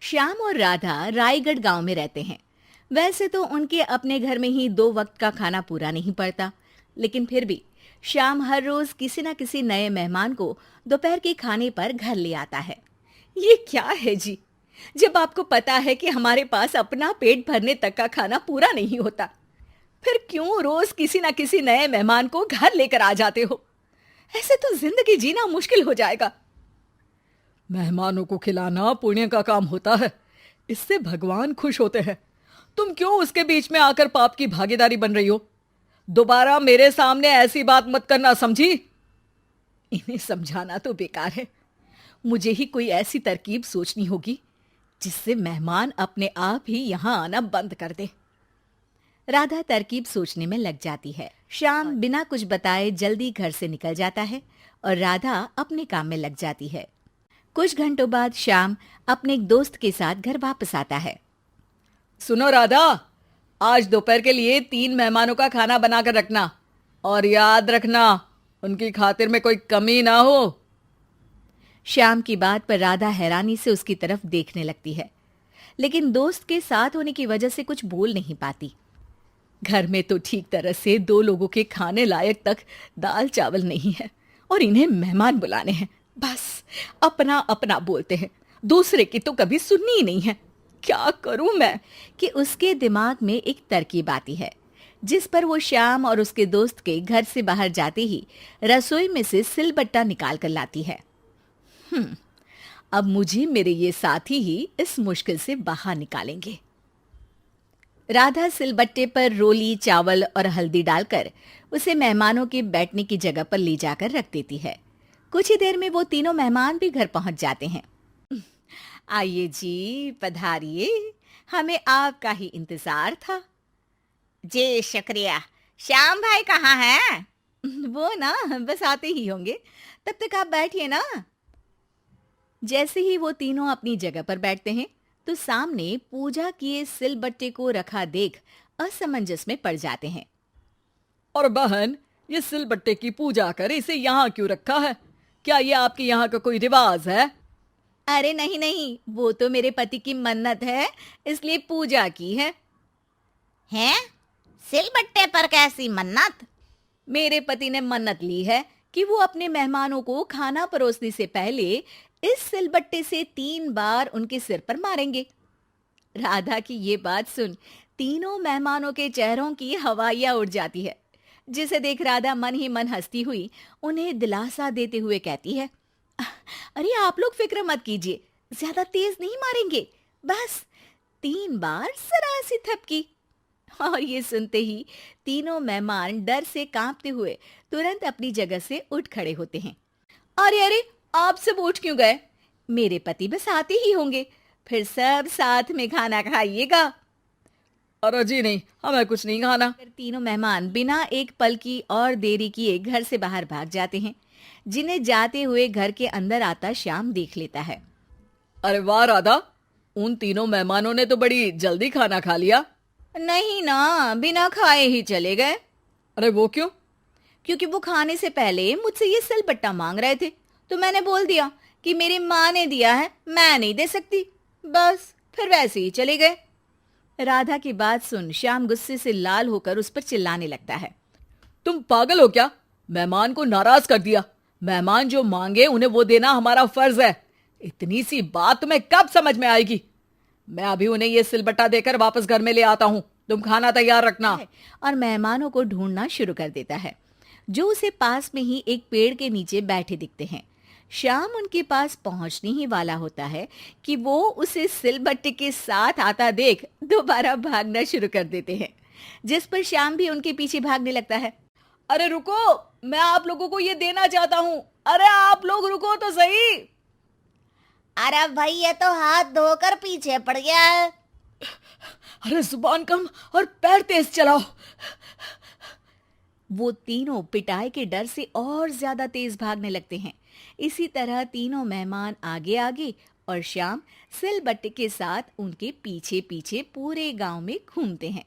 श्याम और राधा रायगढ़ गांव में रहते हैं। वैसे तो उनके अपने घर में ही 2 वक्त का खाना पूरा नहीं पड़ता, लेकिन फिर भी श्याम हर रोज किसी न किसी नए मेहमान को दोपहर के खाने पर घर ले आता है। ये क्या है जी? जब आपको पता है कि हमारे पास अपना पेट भरने तक का खाना पूरा नहीं होता, फिर क्यों रोज किसी न किसी नए मेहमान को घर लेकर आ जाते हो? ऐसे तो जिंदगी जीना मुश्किल हो जाएगा। मेहमानों को खिलाना पुण्य का काम होता है, इससे भगवान खुश होते हैं। तुम क्यों उसके बीच में आकर पाप की भागीदारी बन रही हो? दोबारा मेरे सामने ऐसी बात मत करना, समझी? इन्हें समझाना तो बेकार है। मुझे ही कोई ऐसी तरकीब सोचनी होगी जिससे मेहमान अपने आप ही यहाँ आना बंद कर दे। राधा तरकीब सोचने में लग जाती है। श्याम बिना कुछ बताए जल्दी घर से निकल जाता है और राधा अपने काम में लग जाती है। कुछ घंटों बाद श्याम अपने एक दोस्त के साथ घर वापस आता है। सुनो राधा, आज दोपहर के लिए 3 मेहमानों का खाना बनाकर रखना, और याद रखना उनकी खातिर में कोई कमी ना हो। श्याम की बात पर राधा हैरानी से उसकी तरफ देखने लगती है, लेकिन दोस्त के साथ होने की वजह से कुछ बोल नहीं पाती। घर में तो ठीक तरह से 2 लोगों के खाने लायक तक दाल चावल नहीं है और इन्हें मेहमान बुलाने हैं। बस अपना अपना बोलते हैं, दूसरे की तो कभी सुननी ही नहीं है। क्या करूं मैं कि उसके दिमाग में एक तरकीब आती है, जिस पर वो श्याम और उसके दोस्त के घर से बाहर जाते ही रसोई में से सिलबट्टा निकाल कर लाती है। अब मुझे मेरे ये साथी ही इस मुश्किल से बाहर निकालेंगे। राधा सिलबट्टे पर रोली, चावल और हल्दी डालकर उसे मेहमानों के बैठने की जगह पर ले जाकर रख देती है। कुछ ही देर में वो तीनों मेहमान भी घर पहुंच जाते हैं। आइए जी, पधारिए, हमें आपका ही इंतजार था। जी शुक्रिया। श्याम भाई कहाँ हैं? वो ना बस आते ही होंगे, तब तक आप बैठिए ना। जैसे ही वो तीनों अपनी जगह पर बैठते हैं तो सामने पूजा किए सिलबट्टे को रखा देख असमंजस में पड़ जाते हैं। और बहन, ये सिलबट्टे की पूजा कर इसे यहाँ क्यों रखा है? क्या ये आपके यहाँ का कोई रिवाज है? अरे नहीं नहीं, वो तो मेरे पति की मन्नत है, इसलिए पूजा की है। हैं? सिलबट्टे पर कैसी मन्नत? मेरे पति ने मन्नत ली है कि वो अपने मेहमानों को खाना परोसने से पहले इस सिलबट्टे से 3 बार उनके सिर पर मारेंगे। राधा की ये बात सुन तीनों मेहमानों के चेहरों की हवाइयां उड़ जाती है, जिसे देख राधा मन ही मन हंसती हुई उन्हें दिलासा देते हुए कहती है, अरे आप लोग फिक्र मत कीजिए, ज्यादा तेज नहीं मारेंगे, बस 3 बार जरा सी थपकी। और ये सुनते ही तीनों मेहमान डर से कांपते हुए तुरंत अपनी जगह से उठ खड़े होते हैं। अरे अरे, आप सब उठ क्यों गए? मेरे पति बस आते ही होंगे, फिर सब साथ में खाना खाइएगा। अरे जी नहीं, हमें कुछ नहीं खाना। फिर तीनों मेहमान बिना एक पल की और देरी किए घर से बाहर भाग जाते हैं, जिन्हें जाते हुए घर के अंदर आता श्याम देख लेता है। अरे वाह राधा, उन तीनों मेहमानों ने तो बड़ी जल्दी खाना खा लिया। नहीं ना, बिना खाए ही चले गए। अरे वो क्यों? क्योंकि वो खाने से पहले मुझसे ये सिलबट्टा मांग रहे थे, तो मैंने बोल दिया कि मेरी माँ ने दिया है, मैं नहीं दे सकती। बस फिर वैसे ही चले गए। राधा की बात सुन श्याम गुस्से से लाल होकर उस पर चिल्लाने लगता है। तुम पागल हो क्या? मेहमान को नाराज कर दिया। मेहमान जो मांगे उन्हें वो देना हमारा फर्ज है। इतनी सी बात तुम्हें कब समझ में आएगी? मैं अभी उन्हें ये सिलबट्टा देकर वापस घर में ले आता हूँ, तुम खाना तैयार रखना। और मेहमानों को ढूंढना शुरू कर देता है, जो उसे पास में ही एक पेड़ के नीचे बैठे दिखते हैं। श्याम उनके पास पहुंचने ही वाला होता है कि वो उसे सिलबट्टे के साथ आता देख दोबारा भागना शुरू कर देते हैं, जिस पर श्याम भी उनके पीछे भागने लगता है। अरे रुको, मैं आप लोगों को ये देना चाहता हूँ। अरे आप लोग रुको तो सही। अरे भाई, ये तो हाथ धोकर पीछे पड़ गया है। अरे जुबान कम और पैर तेज चलाओ। वो तीनों पिटाई के डर से और ज्यादा तेज भागने लगते हैं। इसी तरह तीनों मेहमान आगे आगे और श्याम सिलबट्टे के साथ उनके पीछे पीछे पूरे गांव में घूमते हैं,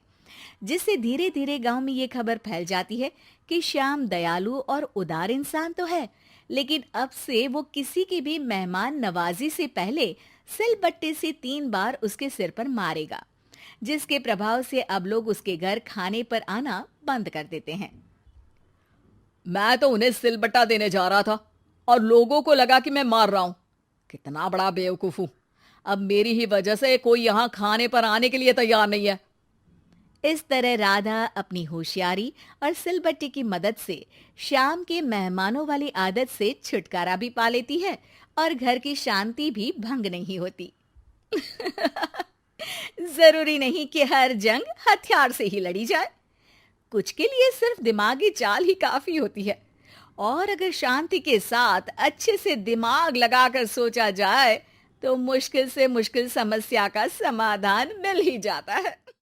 जिससे धीरे धीरे गांव में ये खबर फैल जाती है कि श्याम दयालु और उदार इंसान तो है, लेकिन अब से वो किसी की भी मेहमान नवाजी से पहले सिलबट्टे से 3 बार उसके सिर पर मारेगा, जिसके प्रभाव से अब लोग उसके घर खाने पर आना बंद कर देते हैं। मैं तो उन्हें सिलबट्टा देने जा रहा था और लोगों को लगा कि मैं मार रहा हूं। कितना बड़ा बेवकूफ हूं। अब मेरी ही वजह से कोई यहां खाने पर आने के लिए तैयार नहीं है। इस तरह राधा अपनी होशियारी और सिलबट्टे की मदद से श्याम के मेहमानों वाली आदत से छुटकारा भी पा लेती है और घर की शांति भी भंग नहीं होती। जरूरी नहीं कि हर जंग हथियार से ही लड़ी जाए। कुछ के लिए सिर्फ दिमागी चाल ही काफी होती है, और अगर शांति के साथ अच्छे से दिमाग लगाकर सोचा जाए तो मुश्किल से मुश्किल समस्या का समाधान मिल ही जाता है।